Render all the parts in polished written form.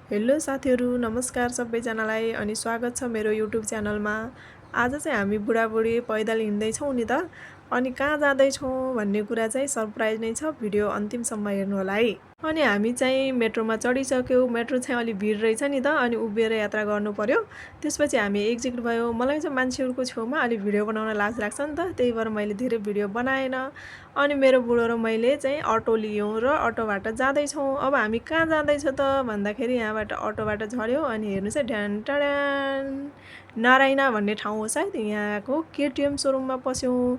Hello साथीहरू, नमस्कार सबैजनालाई अनि स्वागत छ मेरो युट्युब च्यानलमा। आज चाहिँ हामी बुढाबुढी पैदल हिँड्दैछौँ नि त। अनि कहाँ जाँदैछौँ भन्ने कुरा चाहिँ सरप्राइज नै छ, भिडियो अन्तिमसम्म हेर्नु होला है। अनि हामी चाहिँ मेट्रोमा चढिसक्यौँ। मेट्रो चाहिँ अलि भिड रहेछ नि त, अनि उभिएर यात्रा गर्नु पर्यो। त्यसपछि हामी एक्जिट भयो। मलाई चाहिँ मान्छेहरूको छेउमा अलि भिडियो बनाउन लाज लाग्छ नि त, त्यही भएर मैले धेरै भिडियो बनाएन। अनि मेरो बुढो र मैले चाहिँ अटो लियौँ र अटोबाट जाँदैछौँ। अब हामी कहाँ जाँदैछ त भन्दाखेरि यहाँबाट अटोबाट झऱ्यौँ अनि हेर्नुहोस् है, ढ्यान टाढ्यान नारायणा भन्ने ठाउँ हो सायद, यहाँको केटिएम सोरुममा पस्यौँ।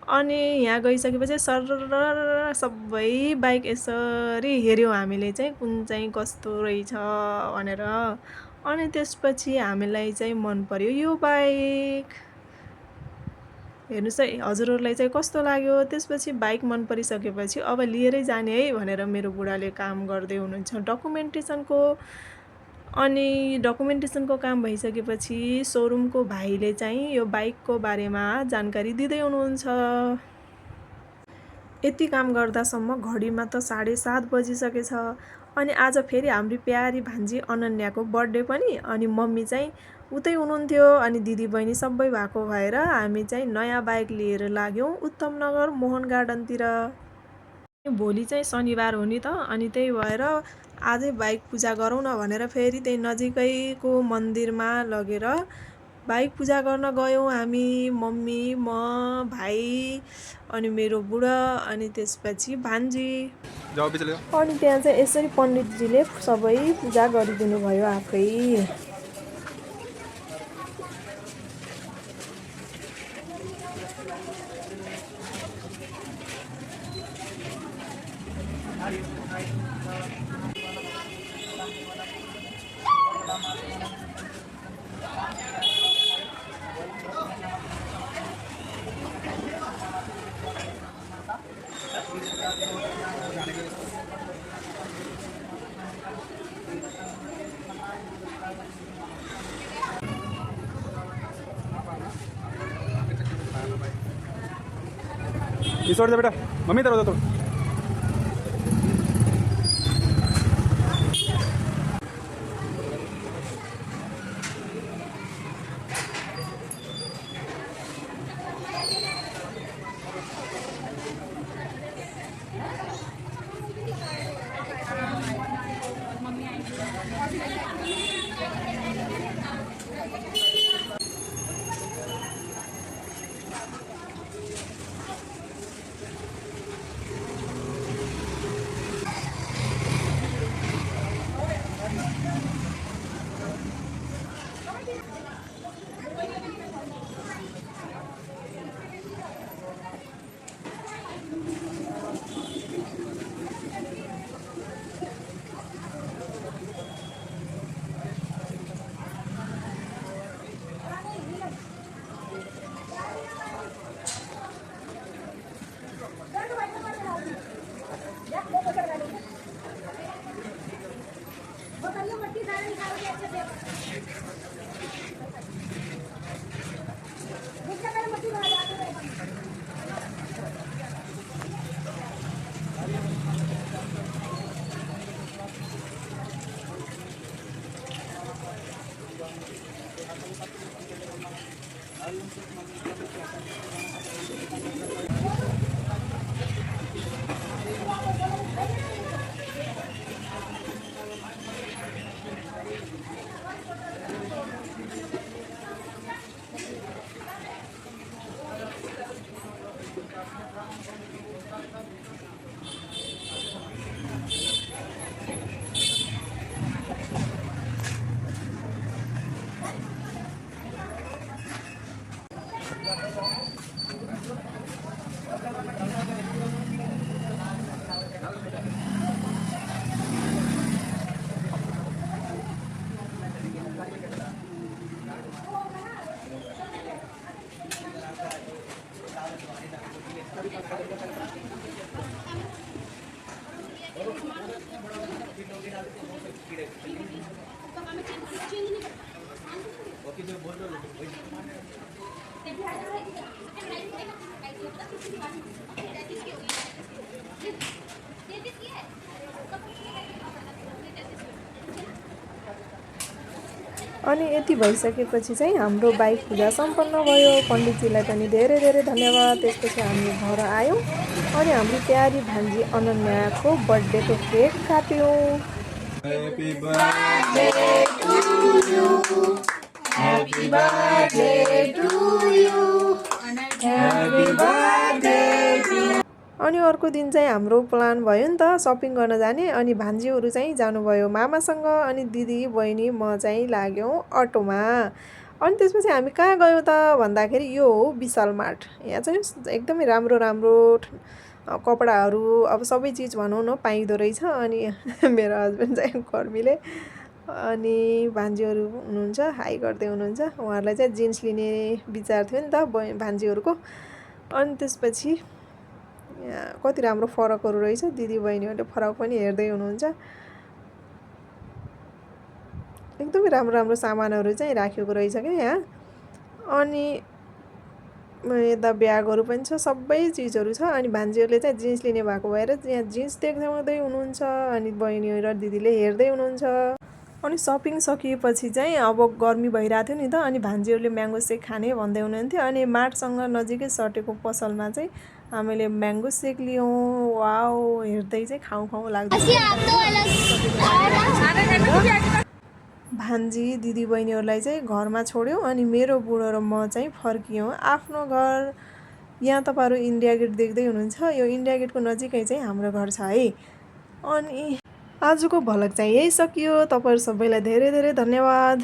अनि यहाँ गइसकेपछि सरर सबै बाइक यसरी हेऱ्यौँ हामीले चाहिँ कुन चाहिँ कस्तो रहेछ भनेर। अनि त्यसपछि हामीलाई चाहिँ मन पर्यो यो बाइक। हेर्नुहोस् है, हजुरहरूलाई चाहिँ कस्तो लाग्यो। त्यसपछि बाइक मन परिसकेपछि अब लिएरै जाने है भनेर मेरो बुढाले काम गर्दै हुनुहुन्छ डकुमेन्टेसनको। अनि डकुमेन्टेसनको काम भइसकेपछि सोरुमको भाइले चाहिँ यो बाइकको बारेमा जानकारी दिँदै हुनुहुन्छ। यति काम गर्दासम्म घडीमा त 7:30 बजिसकेछ। अनि आज फेरि हाम्रो प्यारी भान्जी अनन्याको बर्थडे पनि। अनि मम्मी चाहिँ उतै हुनुहुन्थ्यो अनि दिदी बहिनी सबै भएको भएर हामी चाहिँ नयाँ बाइक लिएर लाग्यौँ उत्तमनगर मोहन गार्डनतिर। भोलि चाहिँ शनिबार हो नि त, अनि त्यही भएर आजै बाइक पूजा गरौँ न भनेर फेरि त्यही नजिकैको मन्दिरमा लगेर बाइक पूजा गर्न गयौँ हामी, मम्मी, म, भाइ अनि मेरो बुढा अनि त्यसपछि भान्जी। अनि त्यहाँ चाहिँ यसरी पण्डितजीले सबै पूजा गरिदिनु भयो आफै। ये छोड़ दे बेटा, मम्मी तरह तो अनि यति भइसकेपछि चाहिँ हाम्रो बाइक पूजा सम्पन्न भयो। पण्डितजीलाई पनि धेरै धेरै धन्यवाद। त्यसपछि हामी घर आयौँ अनि हाम्रो प्यारी भान्जी अनन्याको बर्थडेको cake काट्यौँ। Happy birthday to you. Happy birthday to you. Happy birthday to you. अनि अर्को दिन चाहिँ हाम्रो प्लान भयो नि त सपिङ गर्न जाने। अनि भान्जीहरू चाहिँ जानुभयो मामासँग अनि दिदी बहिनी म चाहिँ लाग्यौँ अटोमा। अनि त्यसपछि हामी कहाँ गयौँ त भन्दाखेरि यो हो विशाल मार्ट। यहाँ चाहिँ एकदमै राम्रो राम्रो कपडाहरू अब सबै चिज भनौँ न पाइँदो रहेछ। अनि मेरो हस्बेन्ड चाहिँ कर्मीले अनि भान्जीहरू हुनुहुन्छ हाई गर्दै हुनुहुन्छ। उहाँहरूलाई चाहिँ जिन्स लिने विचार थियो नि त भान्जीहरूको। अनि त्यसपछि यहाँ कति राम्रो फरकहरू रहेछ। दिदी बहिनीहरूले फरक पनि हेर्दै हुनुहुन्छ। एकदमै राम्रो राम्रो सामानहरू चाहिँ राखेको रहेछ क्या यहाँ। अनि यता ब्यागहरू पनि छ सबै चिजहरू छ। अनि भान्जीहरूले चाहिँ जिन्स लिने भएको भएर यहाँ जिन्स देखाउँदै हुनुहुन्छ। अनि बहिनी र दिदीले हेर्दै हुनुहुन्छ। अनि सपिङ सकिएपछि चाहिँ अब गर्मी भइरहेको थियो नि त। अनि भान्जीहरूले म्याङ्गो सेक खाने भन्दै हुनुहुन्थ्यो। अनि मार्टसँग नजिकै सटेको पसलमा चाहिँ हामीले म्याङ्गो सेक लियौँ। वाउ हेर्दै चाहिँ खाउँ खाउँ लाग्छ। भान्जी दिदी बहिनीहरूलाई चाहिँ घरमा छोड्यौँ। अनि मेरो बुढो र म चाहिँ फर्कियौँ आफ्नो घर। यहाँ तपाईँहरू इन्डिया गेट देख्दै हुनुहुन्छ। यो इन्डिया गेटको नजिकै चाहिँ हाम्रो घर छ है। अनि आजको भ्लग चाहिँ यही सकियो। तपाईँहरू सबैलाई धेरै धेरै धन्यवाद।